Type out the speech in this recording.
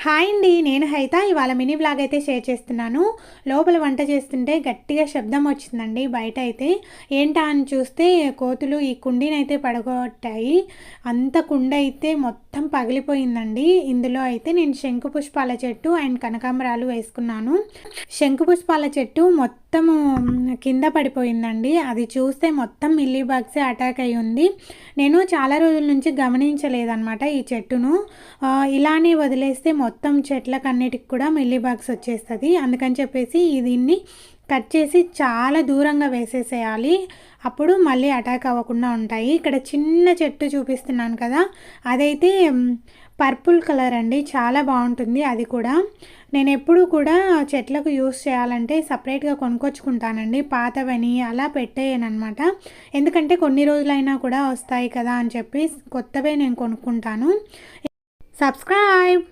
Hi అండి, నేను హైత. ఇవాళ మినీ వ్లాగ్ అయితే షేర్ చేస్తున్నాను. లోపల వంట చేస్తుంటే గట్టిగా శబ్దం వచ్చిందండి బయట అయితే. ఏంటా అని చూస్తే కోతులు ఈ కుండీని అయితే పడగొట్టాయి. అంత కుండ అయితే మొత్తం పగిలిపోయిందండి. ఇందులో అయితే నేను శంకు పుష్పాల చెట్టు అండ్ కనకాంబరాలు వేసుకున్నాను. శంకు పుష్పాల చెట్టు మొత్తము కింద పడిపోయిందండి. అది చూస్తే మొత్తం మిల్లీ బగ్సే అటాక్ అయి ఉంది. నేను చాలా రోజుల నుంచి గమనించలేదన్నమాట ఈ చెట్టును. ఇలానే వదిలేస్తే మొత్తం చెట్లకన్నిటికి కూడా మిల్లీ బగ్స్ వచ్చేస్తుంది. అందుకని చెప్పేసి దీన్ని కట్ చేసి చాలా దూరంగా వేసేసేయాలి. అప్పుడు మళ్ళీ అటాక్ అవ్వకుండా ఉంటాయి. ఇక్కడ చిన్న చెట్టు చూపిస్తున్నాను కదా, అదైతే పర్పుల్ కలర్ అండి, చాలా బాగుంటుంది. అది కూడా నేను ఎప్పుడు కూడా చెట్లకు యూస్ చేయాలంటే సపరేట్గా కొనుక్కొచ్చుకుంటానండి. పాతవని అలా పెట్టేయనమాట. ఎందుకంటే కొన్ని రోజులైనా కూడా వస్తాయి కదా అని చెప్పి కొత్తవే నేను కొనుక్కుంటాను. సబ్స్క్రైబ్.